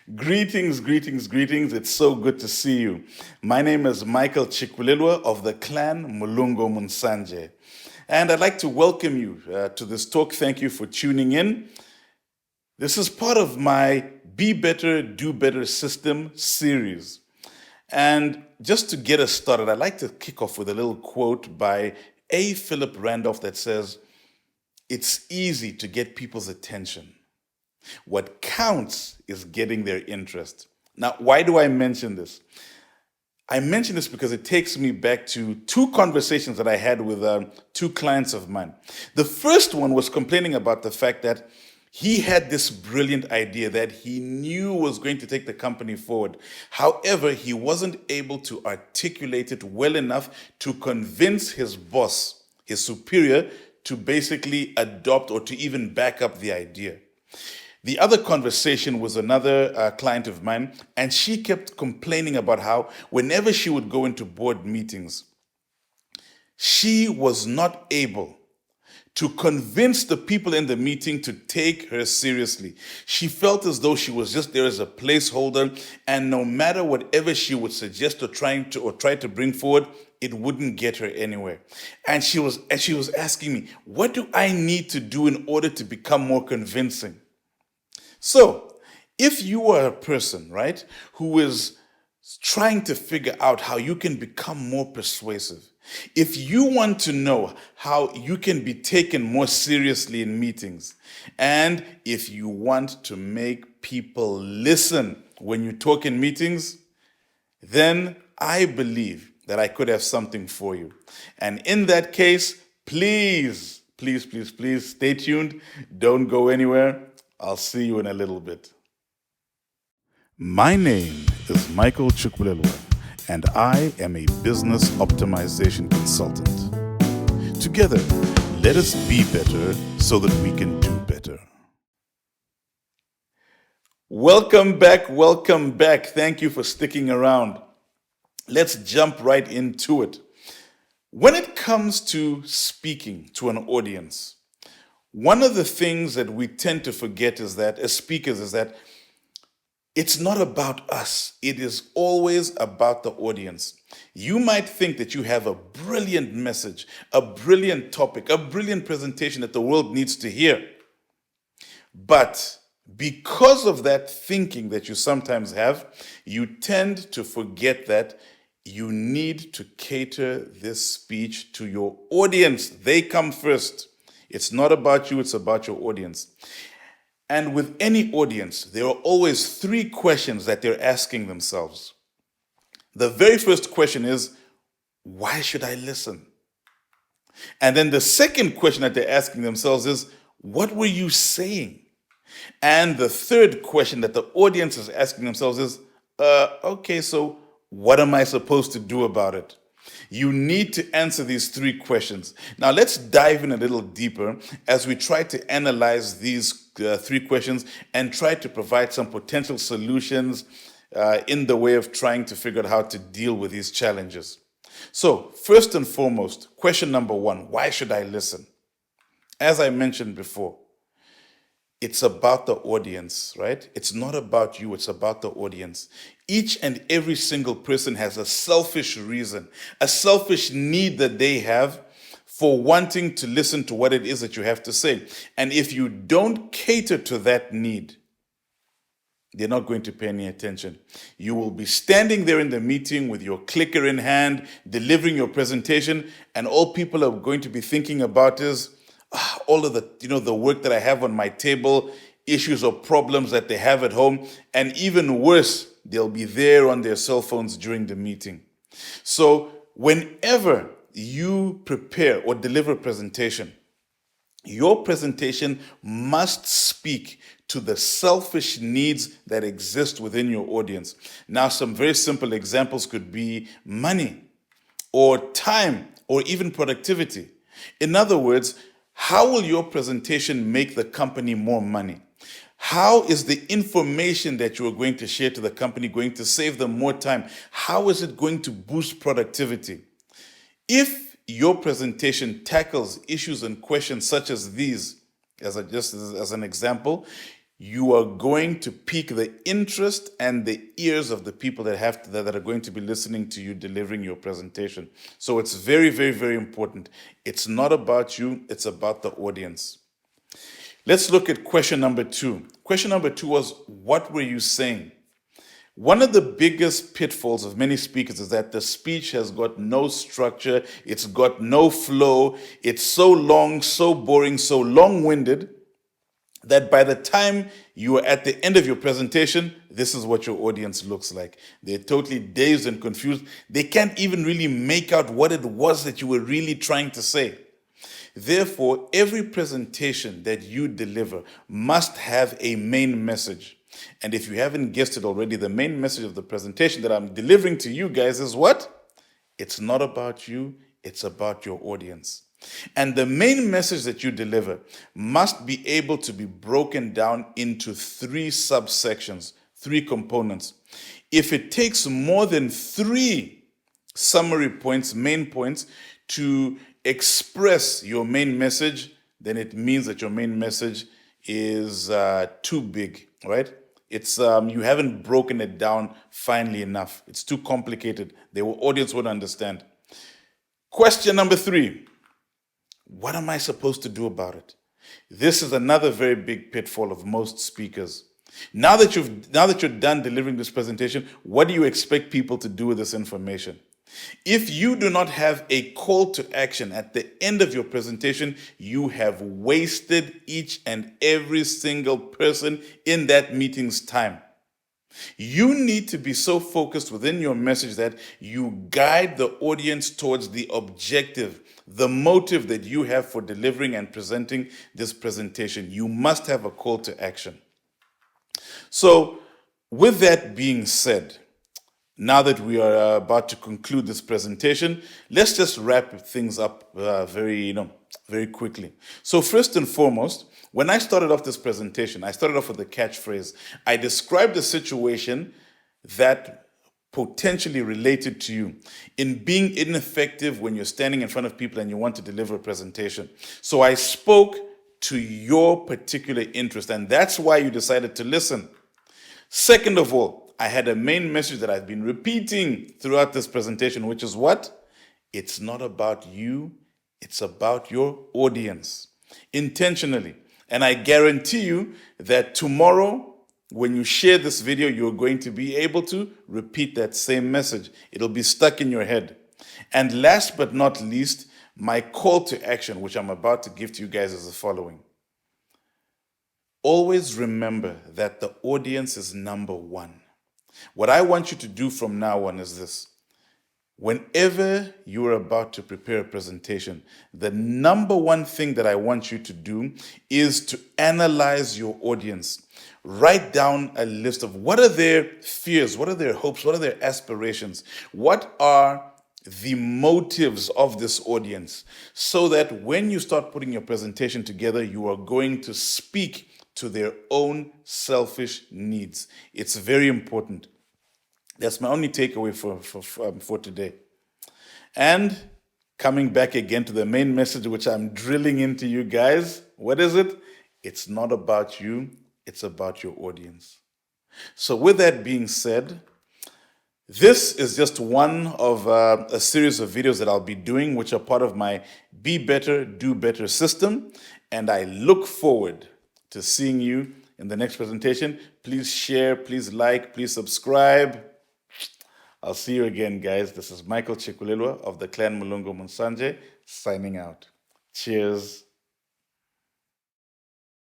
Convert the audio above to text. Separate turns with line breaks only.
Greetings, greetings, greetings. It's so good to see you. My name is Michael Chikwulilwa of the clan Mulungo Munsanje. And I'd like to welcome you to this talk. Thank you for tuning in. This is part of my Be Better, Do Better System series. And just to get us started, I'd like to kick off with a little quote by A. Philip Randolph that says, "It's easy to get people's attention. What counts is getting their interest." Now, why do I mention this? I mention this because it takes me back to two conversations that I had with two clients of mine. The first one was complaining about the fact that he had this brilliant idea that he knew was going to take the company forward. However, he wasn't able to articulate it well enough to convince his boss, his superior, to basically adopt or to even back up the idea. The other conversation was another client of mine, and she kept complaining about how whenever she would go into board meetings, she was not able to convince the people in the meeting to take her seriously. She felt as though she was just there as a placeholder, and no matter whatever she would suggest or try to bring forward, it wouldn't get her anywhere. And she was asking me, what do I need to do in order to become more convincing? So, if you are a person, right, who is trying to figure out how you can become more persuasive, if you want to know how you can be taken more seriously in meetings, and if you want to make people listen when you talk in meetings, then I believe that I could have something for you. And in that case, please, please, please, please stay tuned. Don't go anywhere. I'll see you in a little bit. My name is Michael Chikwulilwa, and I am a business optimization consultant. Together, let us be better so that we can do better. Welcome back, welcome back. Thank you for sticking around. Let's jump right into it. When it comes to speaking to an audience, one of the things that we tend to forget is that, as speakers, is that it's not about us. It is always about the audience. You might think that you have a brilliant message, a brilliant topic, a brilliant presentation that the world needs to hear. But because of that thinking that you sometimes have, you tend to forget that you need to cater this speech to your audience. They come first. It's not about you, it's about your audience. And with any audience, there are always three questions that they're asking themselves. The very first question is, why should I listen? And then the second question that they're asking themselves is, what were you saying? And the third question that the audience is asking themselves is, okay, so what am I supposed to do about it? You need to answer these three questions. Now, let's dive in a little deeper as we try to analyze these three questions and try to provide some potential solutions in the way of trying to figure out how to deal with these challenges. So, first and foremost, question number one, why should I listen? As I mentioned before, it's about the audience, right? It's not about you, it's about the audience. Each and every single person has a selfish reason, a selfish need that they have for wanting to listen to what it is that you have to say. And if you don't cater to that need, they're not going to pay any attention. You will be standing there in the meeting with your clicker in hand, delivering your presentation, and all people are going to be thinking about is, all of the work that I have on my table, issues or problems that they have at home, and even worse, they'll be there on their cell phones during the meeting. So whenever you prepare or deliver a presentation, your presentation must speak to the selfish needs that exist within your audience. Now, some very simple examples could be money or time or even productivity. In other words, how will your presentation make the company more money? How is the information that you are going to share to the company going to save them more time? How is it going to boost productivity? If your presentation tackles issues and questions such as these, as an example, you are going to pique the interest and the ears of the people that are going to be listening to you delivering your presentation. So it's very, very, very important. It's not about you, it's about the audience. Let's look at question number 2. Question number 2 was, what were you saying? One of the biggest pitfalls of many speakers is that the speech has got no structure, it's got no flow, it's so long, so boring, so long-winded, that by the time you are at the end of your presentation, this is what your audience looks like. They're totally dazed and confused. They can't even really make out what it was that you were really trying to say. Therefore, every presentation that you deliver must have a main message. And if you haven't guessed it already, the main message of the presentation that I'm delivering to you guys is what? It's not about you, it's about your audience. And the main message that you deliver must be able to be broken down into 3 subsections, 3 components. If it takes more than 3 summary points, main points, to express your main message, then it means that your main message is too big, right? It's you haven't broken it down finely enough. It's too complicated. The audience won't understand. Question number 3. What am I supposed to do about it? This is another very big pitfall of most speakers. Now that you're done delivering this presentation, what do you expect people to do with this information? If you do not have a call to action at the end of your presentation, you have wasted each and every single person in that meeting's time. You need to be so focused within your message that you guide the audience towards the objective, the motive that you have for delivering and presenting this presentation. You must have a call to action. So, with that being said, now that we are about to conclude this presentation, let's just wrap things up very quickly. So first and foremost, when I started off this presentation, I started off with a catchphrase. I described a situation that potentially related to you in being ineffective when you're standing in front of people and you want to deliver a presentation. So I spoke to your particular interest, and that's why you decided to listen. Second of all, I had a main message that I've been repeating throughout this presentation, which is what? It's not about you, it's about your audience, intentionally. And I guarantee you that tomorrow, when you share this video, you're going to be able to repeat that same message. It'll be stuck in your head. And last but not least, my call to action, which I'm about to give to you guys, is the following. Always remember that the audience is number 1. What I want you to do from now on is this. Whenever you are about to prepare a presentation, the number 1 thing that I want you to do is to analyze your audience. Write down a list of what are their fears, what are their hopes, what are their aspirations, what are the motives of this audience, so that when you start putting your presentation together, you are going to speak to their own selfish needs. It's very important. That's my only takeaway for today. And coming back again to the main message, which I'm drilling into you guys, what is it? It's not about you, it's about your audience. So with that being said, this is just one of a series of videos that I'll be doing, which are part of my Be Better, Do Better system. And I look forward to seeing you in the next presentation. Please share, please like, please subscribe. I'll see you again, guys. This is Michael Chikulilwa of the Clan Mulungu Munsanje signing out. Cheers.